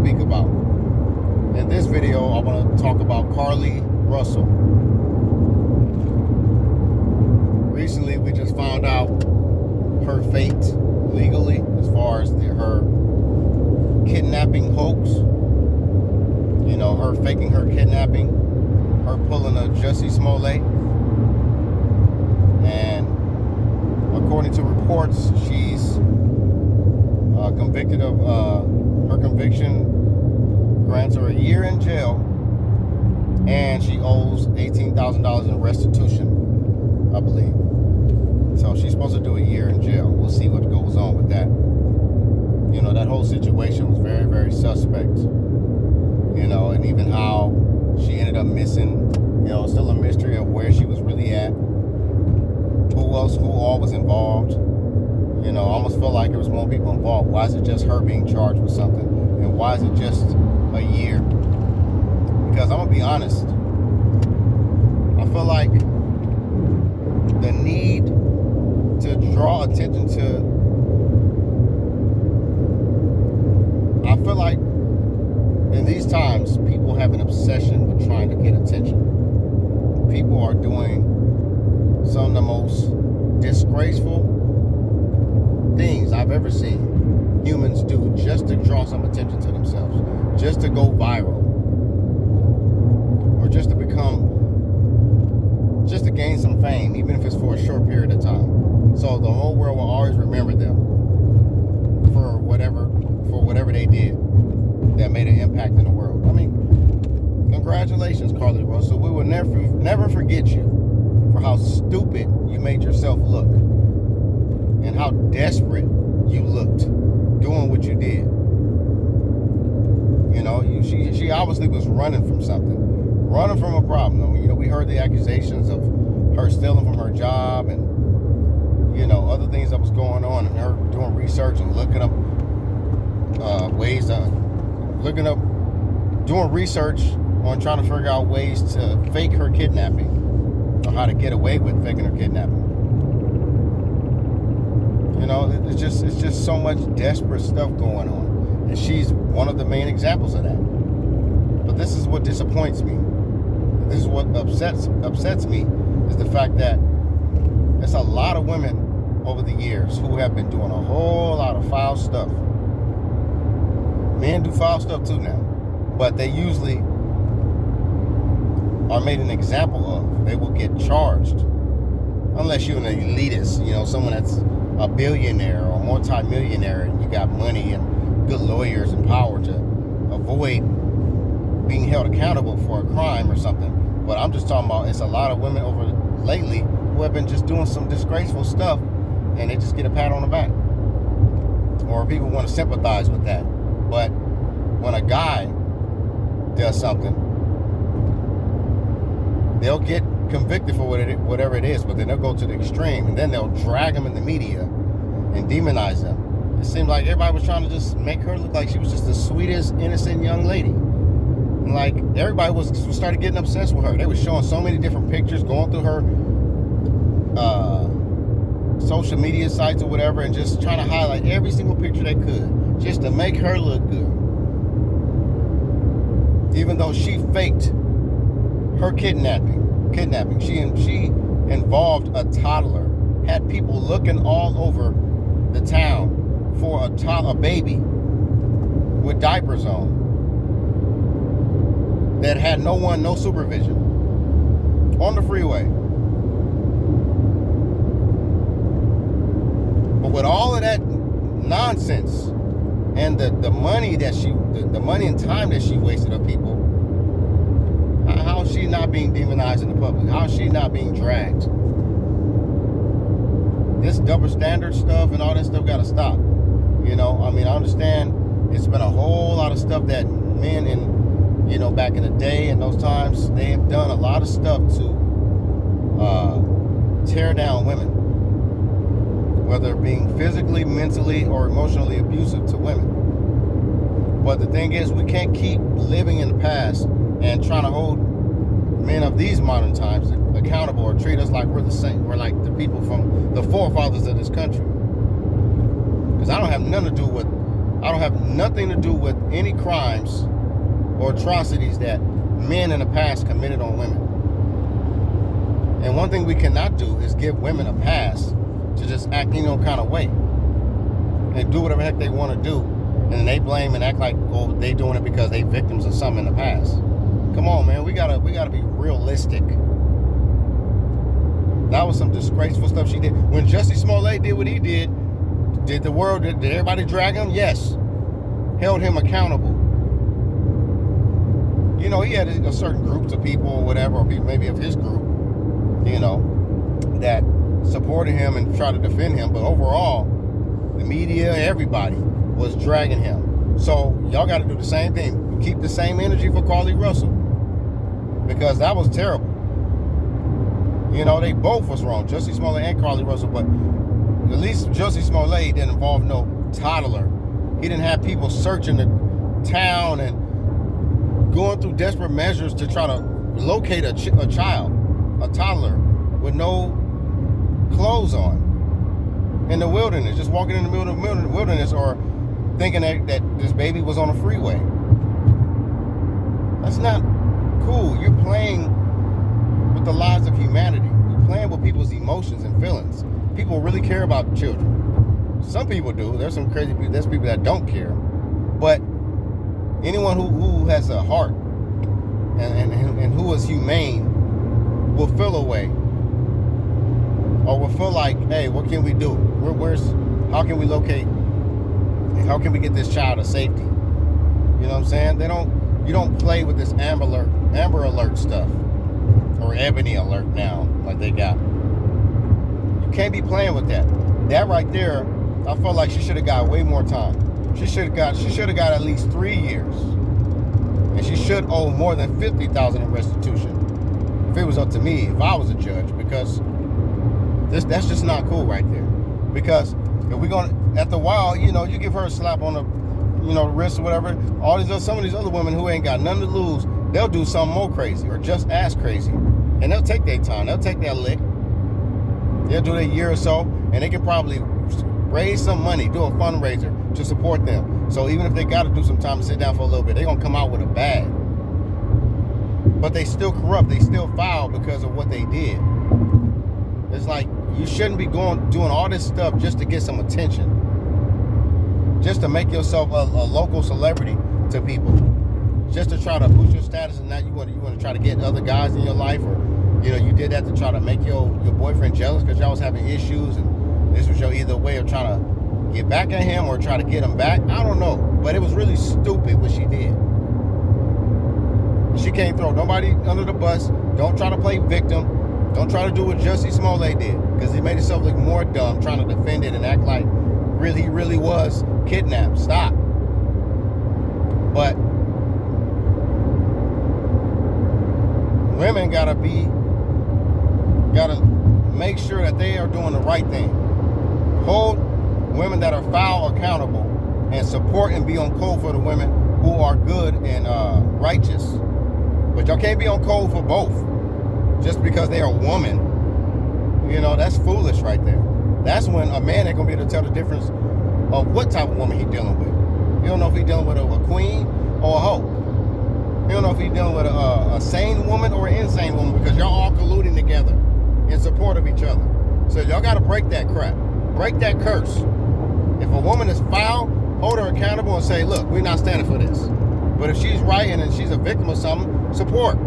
speak about. In this video, I want to talk about Carlee Russell. Recently, we just found out her fate legally as far as her kidnapping hoax. You know, her faking her kidnapping, her pulling a Jussie Smollett. And according to reports, she's convicted of her conviction grants her a year in jail, and she owes $18,000 in restitution, I believe. So she's supposed to do a year in jail. We'll see what goes on with that. You know, that whole situation was very, very suspect. You know, and even how she ended up missing, you know, still a mystery of where she was really at. Who all was involved. You know, I almost felt like there was more people involved. Why is it just her being charged with something? And why is it just a year? Because I'm going to be honest. I feel like the need to draw attention to... I feel like in these times, people have an obsession with trying to get attention. People are doing some of the most disgraceful things I've ever seen humans do just to draw some attention to themselves, just to go viral, or just to gain some fame, even if it's for a short period of time. So the whole world will always remember them for whatever they did that made an impact in the world. I mean, congratulations, Carlee Russell. We will never forget you for how stupid you made yourself look and how desperate you looked doing what you did. You know, she obviously was running from something, running from a problem. I mean, you know, we heard the accusations of her stealing from her job and, you know, other things that was going on, and her doing research and looking up doing research on trying to figure out ways to fake her kidnapping, or how to get away with faking her kidnapping. You know, it's just so much desperate stuff going on, and she's one of the main examples of that. But this is what disappoints me. This is what upsets me, is the fact that there's a lot of women over the years who have been doing a whole lot of foul stuff. Men do foul stuff too now, but they usually are made an example of. They will get charged, unless you're an elitist, you know, someone that's a billionaire or multi-millionaire, and you got money and good lawyers and power to avoid being held accountable for a crime or something. But I'm just talking about, it's a lot of women over lately who have been just doing some disgraceful stuff, and they just get a pat on the back, or people want to sympathize with that. But when a guy does something, they'll get convicted for whatever it is, but then they'll go to the extreme, and then they'll drag them in the media and demonize them. It seemed like everybody was trying to just make her look like she was just the sweetest, innocent young lady. And like, everybody started getting obsessed with her. They were showing so many different pictures, going through her social media sites or whatever, and just trying to highlight every single picture they could, just to make her look good. Even though she faked her kidnapping. She involved a toddler, had people looking all over the town for a baby with diapers on that had no supervision on the freeway. But with all of that nonsense and the money and time that she wasted on people, how is she not being demonized in the public? How is she not being dragged? This double standard stuff and all that stuff got to stop. You know, I mean, I understand it's been a whole lot of stuff that men in, you know, back in the day and those times, they have done a lot of stuff to tear down women, whether being physically, mentally, or emotionally abusive to women. But the thing is, we can't keep living in the past and trying to hold men of these modern times accountable or treat us like we're the same. We're like the people from the forefathers of this country. Because I don't have nothing to do with I don't have nothing to do with any crimes or atrocities that men in the past committed on women. And one thing we cannot do is give women a pass to just act, kind of way and do whatever the heck they want to do, and then they blame and act like, oh, they doing it because they victims of something in the past. Come on, man, we gotta be realistic. That was some disgraceful stuff she did. When Jussie Smollett did what he did did everybody drag him? Yes. Held him accountable. He had a certain groups of people or whatever, or maybe of his group, that supported him and tried to defend him. But overall, the media, everybody was dragging him. So y'all got to do the same thing. Keep the same energy for Carlee Russell, because that was terrible. They both was wrong, Jussie Smollett and Carlee Russell. But at least Jussie Smollett didn't involve no toddler. He didn't have people searching the town and going through desperate measures to try to locate a child, a toddler with no clothes on in the wilderness, just walking in the middle of the wilderness, or thinking that this baby was on a freeway. That's not cool. You're playing with the lives of humanity. You're playing with people's emotions and feelings. People really care about children. Some people do. There's some crazy people. There's people that don't care. But anyone who has a heart and who is humane will feel a way, or will feel like, hey, what can we do? How can we locate? How can we get this child to safety? You know what I'm saying? You don't play with this Amber Alert stuff, or Ebony Alert now, like they got. You can't be playing with that. That right there, I felt like she should have got way more time. She should have got at least 3 years, and she should owe more than $50,000 in restitution. If it was up to me, if I was a judge, because that's just not cool right there. Because if we're gonna, after a while, you give her a slap on the, wrist or whatever. Some of these other women who ain't got nothing to lose, they'll do something more crazy or just as crazy, and they'll take their time. They'll take their lick. They'll do their year or so, and they can probably raise some money, do a fundraiser to support them. So even if they got to do some time to sit down for a little bit, they're gonna come out with a bag. But they still corrupt. They still foul because of what they did. It's like, you shouldn't be doing all this stuff just to get some attention, just to make yourself a local celebrity to people, just to try to boost your status. And now you want to try to get other guys in your life, or you did that to try to make your boyfriend jealous because y'all was having issues, and this was your either way of trying to get back at him or try to get him back. I don't know, but it was really stupid what she did. She can't throw nobody under the bus. Don't try to play victim. Don't try to do what Jussie Smollett did, because he made himself look more dumb trying to defend it and act like he really was kidnapped. Stop. But women gotta make sure that they are doing the right thing. Hold women that are foul accountable, and support and be on code for the women who are good and righteous. But y'all can't be on code for both just because they're a woman. That's foolish right there. That's when a man ain't gonna be able to tell the difference of what type of woman he dealing with. You don't know if he dealing with a queen or a hoe. You don't know if he dealing with a sane woman or an insane woman, because y'all all colluding together in support of each other. So y'all gotta break that crap. Break that curse. If a woman is foul, hold her accountable and say, look, we're not standing for this. But if she's right and she's a victim of something, support.